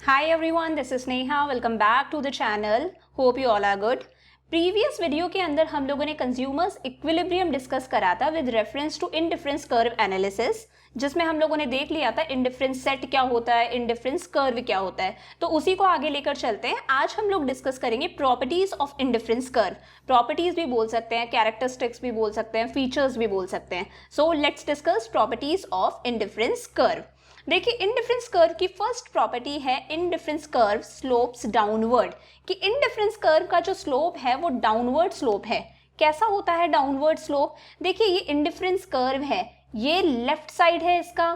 Hi everyone, this is Neha. Welcome back to the channel. Hope you all are good. Previous video के अंदर हम लोगों ने consumers equilibrium discuss करा था with reference to indifference curve analysis, जिसमें हम लोगों ने देख लिया था इनडिफरेंस सेट क्या होता है, इनडिफरेंस कर्व क्या होता है। तो उसी को आगे लेकर चलते हैं। आज हम लोग डिस्कस करेंगे properties of indifference curve. Properties भी बोल सकते हैं, कैरेक्टरिस्टिक्स भी बोल सकते हैं, फीचर्स भी बोल सकते हैं। So let's discuss properties of indifference curve. देखिए, इनडिफरेंस कर्व की फर्स्ट प्रॉपर्टी है इनडिफरेंस कर्व स्लोप्स डाउनवर्ड, कि इनडिफरेंस कर्व का जो स्लोप है वो डाउनवर्ड स्लोप है। कैसा होता है डाउनवर्ड स्लोप? देखिए, ये इनडिफरेंस कर्व है, ये लेफ्ट साइड है इसका,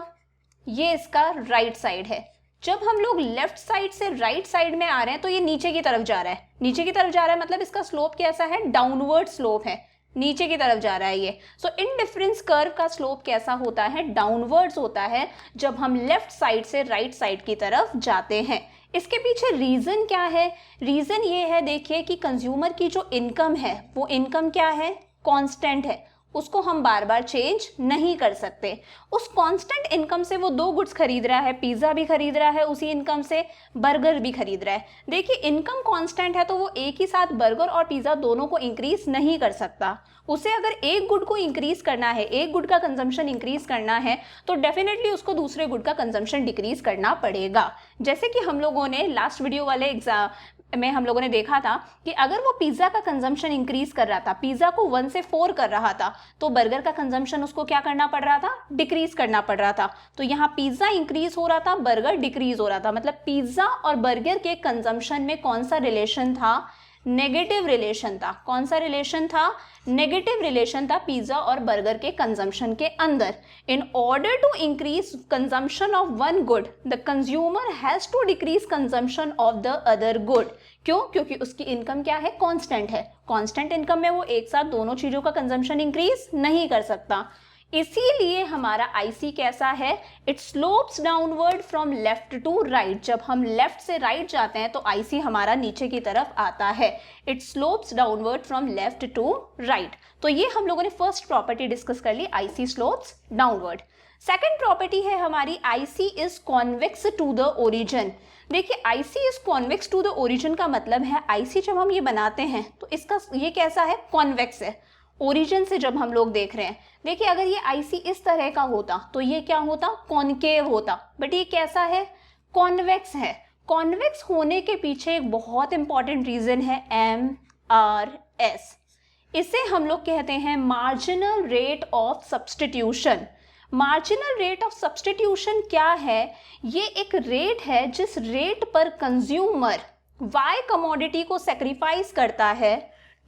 ये इसका राइट साइड है। जब हम लोग लेफ्ट साइड से राइट साइड में आ रहे हैं तो ये नीचे की तरफ जा रहा है, नीचे की तरफ जा रहा है, मतलब इसका स्लोप कैसा है? डाउनवर्ड स्लोप है, नीचे की तरफ जा रहा है ये। सो इनडिफरेंस कर्व का स्लोप कैसा होता है? डाउनवर्ड्स होता है जब हम लेफ्ट साइड से राइट साइड की तरफ जाते हैं। इसके पीछे रीजन क्या है? रीजन ये है, देखिए, कि कंज्यूमर की जो इनकम है वो इनकम क्या है? कांस्टेंट है, उसको हम बार बार चेंज नहीं कर सकते। उस कांस्टेंट इनकम से वो दो गुड्स खरीद रहा है, पिज्जा भी खरीद रहा है, उसी इनकम से बर्गर भी खरीद रहा है। देखिए, इनकम कांस्टेंट है तो वो एक ही साथ बर्गर और पिज्जा दोनों को इंक्रीज नहीं कर सकता। उसे अगर एक गुड को इंक्रीज करना है, एक गुड का कंजम्पशन इंक्रीज करना है, तो डेफिनेटली उसको दूसरे गुड का कंजम्पशन डिक्रीज करना पड़ेगा। जैसे कि हम लोगों ने लास्ट वीडियो वाले एग्जाम में हम लोगों ने देखा था कि अगर वो पिज्जा का कंजम्पशन इंक्रीज कर रहा था, पिज्जा को 1 से 4 कर रहा था, तो बर्गर का कंजम्पशन उसको क्या करना पड़ रहा था? डिक्रीज करना पड़ रहा था। तो यहाँ पिज्जा इंक्रीज हो रहा था, बर्गर डिक्रीज हो रहा था, मतलब पिज्जा और बर्गर के कंजम्पशन में कौन सा रिलेशन था? नेगेटिव रिलेशन था। कौन सा रिलेशन था? नेगेटिव रिलेशन था पिज्जा और बर्गर के कंजम्पशन के अंदर। In order to increase consumption of one good, the consumer has to decrease consumption of the other good. क्यों? क्योंकि उसकी इनकम क्या है? कांस्टेंट है। कांस्टेंट इनकम में वो एक साथ दोनों चीजों का कंजम्पशन इंक्रीज नहीं कर सकता। इसीलिए हमारा आईसी कैसा है? It slopes downward from left to right. जब हम लेफ्ट से राइट जाते हैं तो आईसी हमारा नीचे की तरफ आता है। It slopes downward from left to right. तो ये हम लोगों ने फर्स्ट प्रॉपर्टी डिस्कस कर ली, IC slopes downward. Second property है हमारी IC is convex to the origin. देखिए, IC is convex to the origin का मतलब है आईसी जब हम ये बनाते हैं तो इसका ये कैसा है? कॉन्वेक्स है। ओरिजिन से जब हम लोग देख रहे हैं, देखिए, अगर ये आईसी इस तरह का होता तो ये क्या होता? कॉनकेव होता, बट ये कैसा है? कॉन्वेक्स है। कॉन्वेक्स होने के पीछे एक बहुत इंपॉर्टेंट रीजन है, MRS। इसे हम लोग कहते हैं marginal rate of substitution. Marginal rate of substitution क्या है? ये एक रेट है जिस रेट पर कंज्यूमर वाई कमोडिटी को सेक्रीफाइस करता है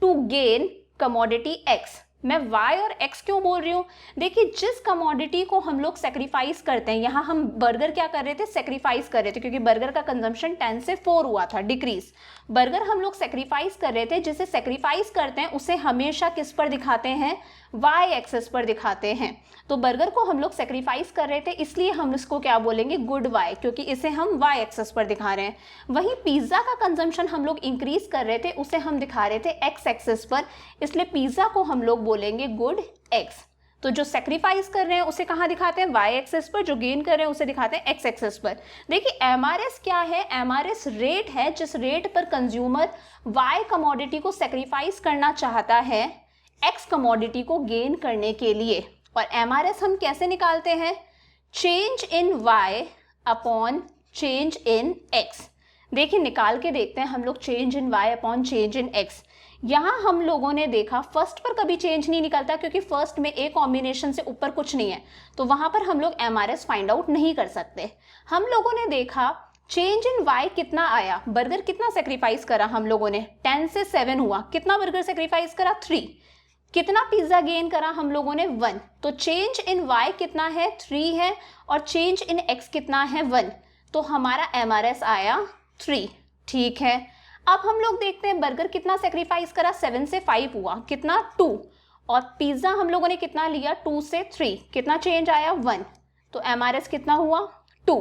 टू गेन कमोडिटी एक्स। मैं y और x क्यों बोल रही हूँ? देखिए, जिस कमोडिटी को हम लोग सेक्रीफाइस करते हैं, यहाँ हम बर्गर क्या कर रहे थे? सेक्रीफाइस कर रहे थे, क्योंकि बर्गर का कंजम्पशन 10 से 4 हुआ था, डिक्रीज। बर्गर हम लोग सेक्रीफाइस कर रहे थे, जिसे सेक्रीफाइस करते हैं उसे हमेशा किस पर दिखाते हैं? y एक्सेस पर दिखाते हैं। तो बर्गर को हम लोग सेक्रीफाइस कर रहे थे, इसलिए हम इसको क्या बोलेंगे? गुड y, क्योंकि इसे हम y एक्सेस पर दिखा रहे हैं। वहीं पिज्जा का कंजम्पशन हम लोग इंक्रीज कर रहे थे, उसे हम दिखा रहे थे x एक्सेस पर, इसलिए पिज्जा को हम लोग बोलेंगे गुड x। तो जो सेक्रीफाइस कर रहे हैं उसे कहाँ दिखाते हैं? y एक्सेस पर। जो गेन कर रहे हैं उसे दिखाते हैं x एक्सेस पर। देखिए, MRS क्या है? MRS रेट है जिस रेट पर कंज्यूमर y कमोडिटी को सेक्रीफाइस करना चाहता है x कमोडिटी को गेन करने के लिए। और MRS हम कैसे निकालते हैं? Change in y upon change in x। देखिए, निकाल के देखते हैं हम लोग change in y upon change in x। यहाँ हम लोगों ने देखा फर्स्ट पर कभी चेंज नहीं निकलता, क्योंकि फर्स्ट में ए कॉम्बिनेशन से ऊपर कुछ नहीं है, तो वहां पर हम लोग MRS फाइंड आउट नहीं कर सकते। हम लोगों ने देखा चेंज इन y कितना आया? बर्गर कितना सेक्रीफाइस करा हम लोगों ने? 10 से 7 हुआ। कितना बर्गर सेक्रीफाइस करा? 3। कितना पिज्जा गेन करा हम लोगों ने? 1। तो चेंज इन y कितना है? 3 है। और चेंज इन x कितना है? 1। तो हमारा MRS आया 3। ठीक है, अब हम लोग देखते हैं बर्गर कितना सेक्रीफाइस करा? 7 से 5 हुआ। कितना? 2। और पिज्जा हम लोगों ने कितना लिया? 2 से 3। कितना चेंज आया? 1। तो MRS कितना हुआ? 2।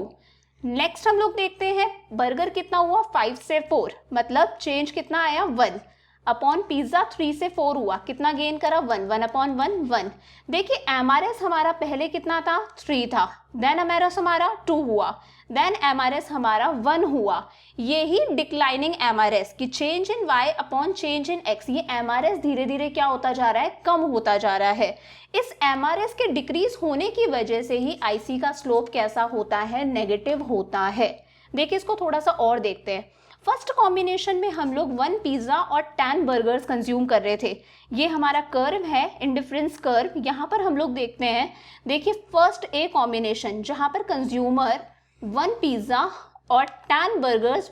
नेक्स्ट हम लोग देखते हैं बर्गर कितना हुआ? 5 से 4, मतलब चेंज कितना आया? 1। अपॉन पिज्जा 3 से 4 हुआ, कितना गेन करा 1, 1 अपॉन 1 1। देखिए एमआरएस हमारा पहले कितना था 3 था, देन एमआरएस हमारा 2 हुआ, देन एमआरएस हमारा 1 हुआ। यही डिक्लाइनिंग एमआरएस की change in Y upon change in X, ये एमआरएस धीरे धीरे क्या होता जा रहा है, कम होता जा रहा है। इस एमआरएस के डिक्रीज होने की वजह से ही आईसी का स्लोप कैसा होता है, नेगेटिव होता है। देखिए इसको थोड़ा सा और देखते हैं। फर्स्ट कॉम्बिनेशन में हम लोग 1 पिज्जा और 10 बर्गर्स कंज्यूम कर रहे थे। ये हमारा कर्व है, इंडिफरेंस कर्व। यहाँ पर हम लोग देखते हैं, देखिए फर्स्ट ए कॉम्बिनेशन जहाँ पर कंज्यूमर 1 पिज्जा और 10 बर्गर्स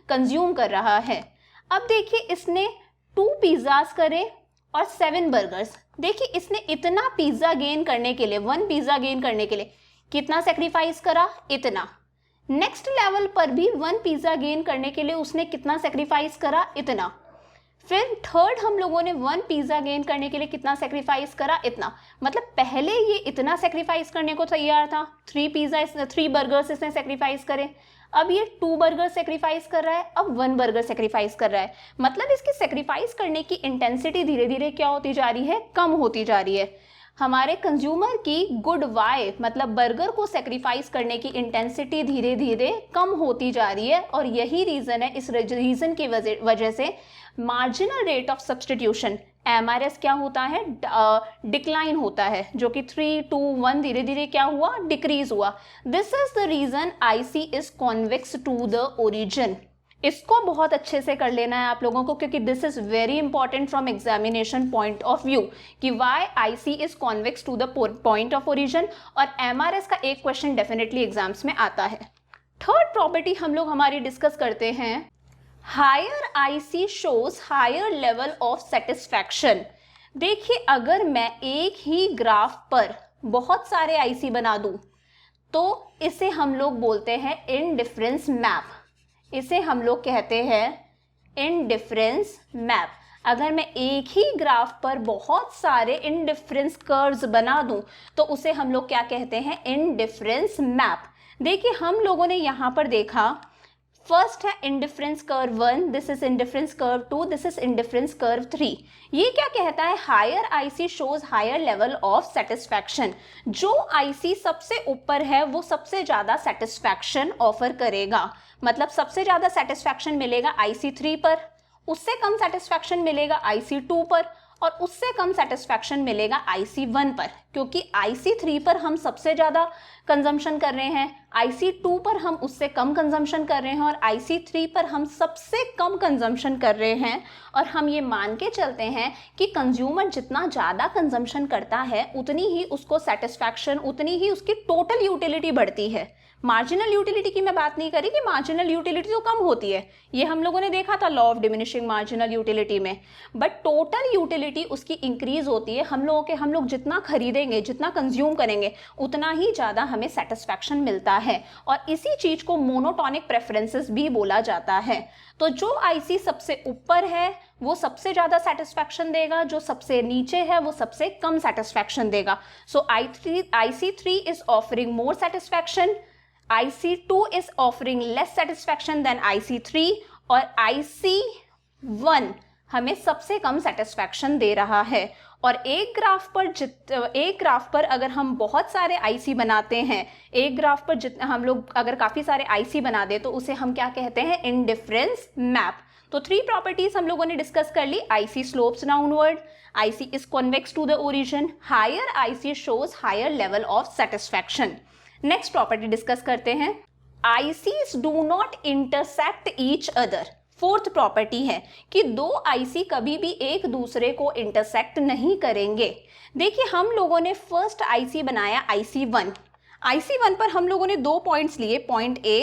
कंज्यूम कर रहा है। अब देखिए इसने 2 पिज्जास करे और 7 बर्गर्स। देखिए इसने इतना पिज्जा गेन करने के लिए, 1 पिज्जा गेन करने के लिए कितना सेक्रीफाइस करा, इतना। नेक्स्ट लेवल पर भी 1 पिज्जा गेन करने के लिए उसने कितना सेक्रीफाइस करा, इतना। फिर थर्ड हम लोगों ने 1 पिज्जा गेन करने के लिए कितना सेक्रीफाइस करा, इतना। मतलब पहले ये इतना सेक्रीफाइस करने को तैयार था, 3 बर्गर्स इसने सेक्रीफाइस करे। अब ये 2 बर्गर सेक्रीफाइस कर रहा है, अब 1 बर्गर सेक्रीफाइस कर रहा है। मतलब इसकी सेक्रीफाइस करने की इंटेंसिटी धीरे धीरे क्या होती जा रही है, कम होती जा रही है। हमारे कंज्यूमर की गुड वाई मतलब बर्गर को सेक्रीफाइस करने की इंटेंसिटी धीरे धीरे कम होती जा रही है, और यही रीजन है, इस रीजन की वजह से marginal rate of substitution MRS क्या होता है, डिक्लाइन होता है, जो कि 3 2 1 धीरे धीरे क्या हुआ, डिक्रीज हुआ। This is the reason IC is convex to the origin. इसको बहुत अच्छे से कर लेना है आप लोगों को, क्योंकि this is very important from examination point of view कि why IC is convex to the point of origin. और एमआरएस का एक क्वेश्चन डेफिनेटली एग्जाम्स में आता है। थर्ड प्रॉपर्टी हम लोग हमारी डिस्कस करते हैं, higher IC shows higher level of satisfaction. देखिए अगर मैं एक ही ग्राफ पर बहुत सारे आईसी बना दूं तो इसे हम लोग बोलते हैं इनडिफरेंस मैप। इसे हम लोग कहते हैं इनडिफरेंस मैप। अगर मैं एक ही ग्राफ पर बहुत सारे इनडिफरेंस कर्व्स बना दूं तो उसे हम लोग क्या कहते हैं, इनडिफरेंस मैप। देखिए हम लोगों ने यहाँ पर देखा, फर्स्ट है indifference curve 1, this is indifference curve 2, this is indifference curve 3। ये क्या कहता है, higher IC shows higher level of satisfaction. जो आईसी सबसे ऊपर है वो सबसे ज्यादा सेटिस्फैक्शन ऑफर करेगा। मतलब सबसे ज्यादा सेटिस्फैक्शन मिलेगा IC3 पर, उससे कम सेटिस्फैक्शन मिलेगा IC2 पर, और उससे कम सेटिस्फैक्शन मिलेगा IC1 पर। क्योंकि IC3 पर हम सबसे ज़्यादा कंजम्पशन कर रहे हैं, IC2 पर हम उससे कम कंजम्पशन कर रहे हैं, और IC3 पर हम सबसे कम कंजम्पशन कर रहे हैं। और हम ये मान के चलते हैं कि कंज्यूमर जितना ज़्यादा कंजम्पशन करता है उतनी ही उसको सेटिस्फैक्शन, उतनी ही उसकी टोटल यूटिलिटी बढ़ती है। मार्जिनल यूटिलिटी की मैं बात नहीं करी कि मार्जिनल यूटिलिटी तो कम होती है, ये हम लोगों ने देखा था law of diminishing marginal utility में, बट टोटल यूटिलिटी उसकी इंक्रीज होती है। हम लोग जितना खरीदेंगे, जितना कंज्यूम करेंगे, उतना ही ज़्यादा हमें सेटिस्फैक्शन मिलता है। और इसी चीज़ को मोनोटॉनिक प्रेफरेंसेस भी बोला जाता है। तो जो आईसी सबसे ऊपर है वो सबसे ज़्यादा सेटिस्फैक्शन देगा, जो सबसे नीचे है वो सबसे कम सेटिस्फैक्शन देगा। सो IC3 is offering more satisfaction, IC2 is offering less satisfaction than IC3, और IC1 हमें सबसे कम सेटिस्फैक्शन दे रहा है। और एक ग्राफ पर अगर हम बहुत सारे IC बनाते हैं, एक ग्राफ पर हम लोग अगर काफ़ी सारे IC बना दे तो उसे हम क्या कहते हैं, इनडिफरेंस मैप। तो 3 प्रॉपर्टीज हम लोगों ने डिस्कस कर ली। IC slopes downward, IC is convex to the origin, higher IC shows higher level of satisfaction. Next property discuss करते हैं, ICs do not intersect each other. Fourth property है कि 2 आईसी कभी भी एक दूसरे को इंटरसेक्ट नहीं करेंगे। देखिए हम लोगों ने फर्स्ट आईसी बनाया IC1। IC1 पर हम लोगों ने 2 पॉइंट्स लिए, point A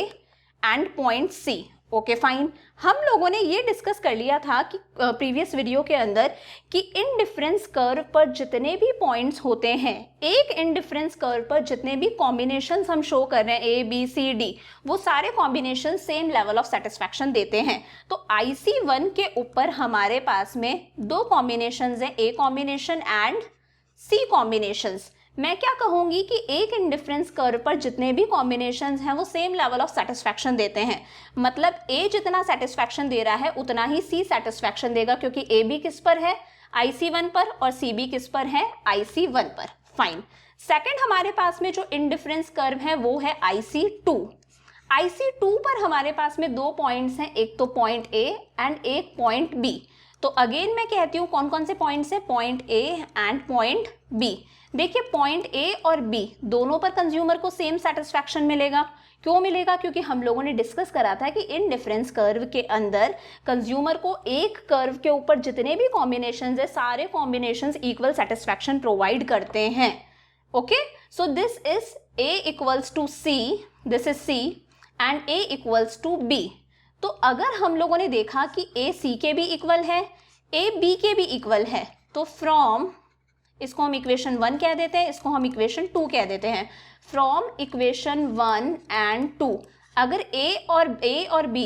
and point C। Okay fine, हम लोगों ने ये डिस्कस कर लिया था कि प्रीवियस वीडियो के अंदर कि इनडिफरेंस कर्व पर जितने भी पॉइंट्स होते हैं, एक इनडिफरेंस कर्व पर जितने भी कॉम्बिनेशंस हम शो कर रहे हैं A B C D, वो सारे combination same level of satisfaction देते हैं। तो IC1 के ऊपर हमारे पास में 2 कॉम्बिनेशंस हैं, A combination and C combinations. मैं क्या कहूंगी कि एक इंडिफरेंस कर्व पर जितने भी कॉम्बिनेशंस हैं वो सेम लेवल ऑफ सेटिस्फैक्शन देते हैं। मतलब ए जितना सेटिस्फैक्शन दे रहा है उतना ही सी सेटिस्फैक्शन देगा, क्योंकि ए बी किस पर है, IC1 पर, और सी बी किस पर है, IC1 पर। फाइन। सेकंड हमारे पास में जो इंडिफरेंस कर्व है वो है IC2। IC2 पर हमारे पास में दो पॉइंट्स हैं, एक तो पॉइंट ए एंड एक पॉइंट बी। तो अगेन मैं कहती हूँ कौन कौन से पॉइंट्स हैं, point A and point B. देखिए पॉइंट ए और बी दोनों पर कंज्यूमर को सेम सेटिस्फैक्शन मिलेगा। क्यों मिलेगा, क्योंकि हम लोगों ने डिस्कस करा था कि इंडिफरेंस कर्व के अंदर कंज्यूमर को एक कर्व के ऊपर जितने भी कॉम्बिनेशंस है सारे कॉम्बिनेशंस इक्वल सेटिस्फैक्शन प्रोवाइड करते हैं। Okay, so this is A equals to C, this is C and A equals to B। तो अगर हम लोगों ने देखा कि A C के भी इक्वल है, A B के भी इक्वल है, तो फ्रॉम, इसको हम इक्वेशन 1 कह देते हैं, इसको हम इक्वेशन 2 कह देते हैं। फ्रॉम इक्वेशन 1 एंड 2 अगर A और B,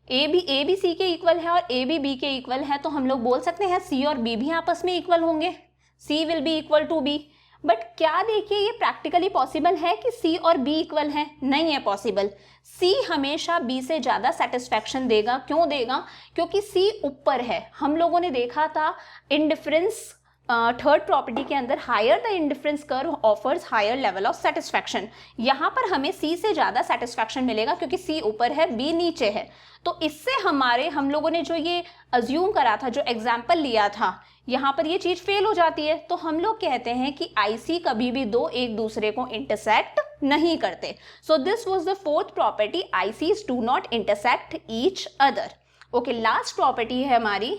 A भी C के इक्वल है और A भी B के इक्वल है, तो हम लोग बोल सकते हैं C और B भी आपस में इक्वल होंगे, C will be equal to B। But क्या देखिए ये प्रैक्टिकली पॉसिबल है कि C और B इक्वल है? नहीं है पॉसिबल। C हमेशा B से ज़्यादा सेटिस्फैक्शन देगा। क्यों देगा? क्योंकि C ऊपर है। हम लोगों ने देखा था इंडिफरेंस थर्ड प्रॉपर्टी के अंदर, higher the indifference curve offers higher level of satisfaction. यहाँ पर हमें C से ज़्यादा सेटिस्फैक्शन मिलेगा क्योंकि C ऊपर है, B नीचे है। तो इससे हम लोगों ने जो ये अज्यूम करा था, जो एग्जाम्पल लिया था, यहाँ पर ये चीज फेल हो जाती है। तो हम लोग कहते हैं कि IC कभी भी दो एक दूसरे को इंटरसेक्ट नहीं करते। So this was the fourth property, ICs do not intersect each other. Okay, last property है हमारी,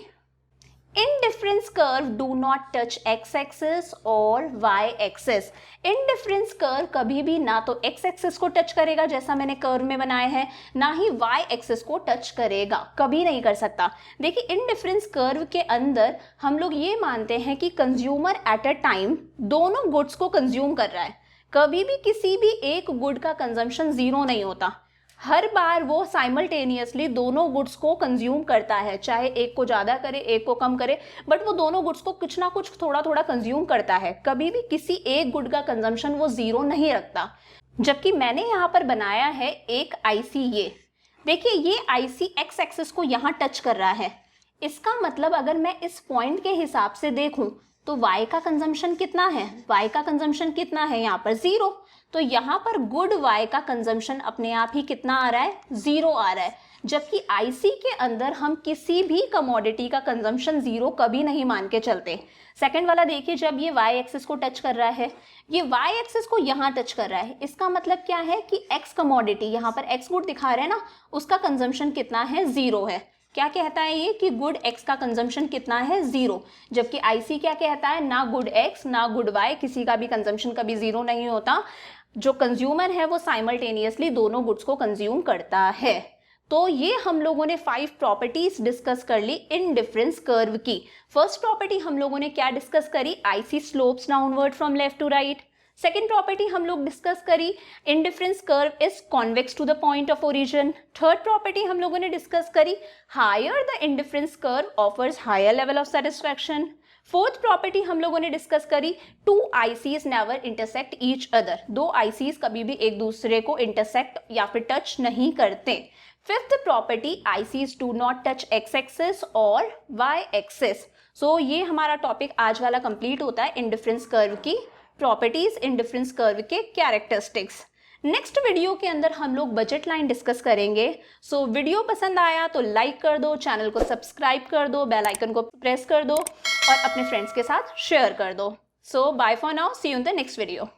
indifference curve do not touch x axis और वाई एक्सिस। इंडिफरेंस कर्व कभी भी ना तो एक्स एक्सिस को टच करेगा जैसा मैंने कर्व में बनाया है, ना ही वाई एक्सिस को टच करेगा, कभी नहीं कर सकता। देखिए इंडिफरेंस कर्व के अंदर हम लोग ये मानते हैं कि कंज्यूमर एट अ टाइम दोनों गुड्स को कंज्यूम कर रहा है। कभी भी किसी भी एक गुड का कंजम्पशन जीरो नहीं होता, हर बार वो साइमल्टेनियसली दोनों गुड्स को कंज्यूम करता है, चाहे एक को ज़्यादा करे एक को कम करे, बट वो दोनों गुड्स को कुछ ना कुछ थोड़ा थोड़ा कंज्यूम करता है। कभी भी किसी एक गुड का कंजम्पशन वो जीरो नहीं रखता। जबकि मैंने यहाँ पर बनाया है एक IC, ये देखिए ये IC एक्स एक्सिस को यहाँ टच कर रहा है। इसका मतलब अगर मैं इस पॉइंट के हिसाब से देखूं तो y का कंजम्पशन कितना है, y का कंजम्पशन कितना है यहाँ पर, जीरो। तो यहाँ पर गुड y का कंजम्पशन अपने आप ही कितना आ रहा है, जीरो आ रहा है। जबकि IC के अंदर हम किसी भी कमोडिटी का कंजम्पशन जीरो कभी नहीं मान के चलते। सेकंड वाला देखिए, जब ये y एक्सिस को टच कर रहा है, ये y एक्सिस को यहाँ टच कर रहा है, इसका मतलब क्या है कि x कमोडिटी, यहाँ पर x गुड दिखा रहे हैं ना, उसका कंजम्पशन कितना है, जीरो है। क्या कहता है ये कि गुड x का कंजम्पशन कितना है, जीरो। जबकि IC क्या कहता है, ना गुड x ना गुड y, किसी का भी कंजम्पशन कभी जीरो नहीं होता। जो कंज्यूमर है वो साइमल्टेनियसली दोनों गुड्स को कंज्यूम करता है। तो ये हम लोगों ने 5 प्रॉपर्टीज डिस्कस कर ली इंडिफरेंस कर्व की। फर्स्ट प्रॉपर्टी हम लोगों ने क्या डिस्कस करी, IC slopes downward from left to right. Second property हम लोग डिस्कस करी, indifference curve is convex to the point of origin. Third property हम लोगों ने डिस्कस करी, higher the indifference curve offers higher level of satisfaction. Fourth property हम लोगों ने डिस्कस करी, two ICs never intersect each other, दो ICs कभी भी एक दूसरे को इंटरसेक्ट या फिर टच नहीं करते। Fifth property, ICs do not touch x axis और वाई एक्सिस। सो ये हमारा टॉपिक आज वाला कंप्लीट होता है, इंडिफरेंस कर्व की प्रॉपर्टीज, इंडिफरेंस कर्व के कैरेक्टरिस्टिक्स। नेक्स्ट वीडियो के अंदर हम लोग बजट लाइन डिस्कस करेंगे। सो वीडियो पसंद आया तो लाइक कर दो, चैनल को सब्सक्राइब कर दो, बेल आइकन को प्रेस कर दो और अपने फ्रेंड्स के साथ शेयर कर दो। So bye for now, see you in the next video.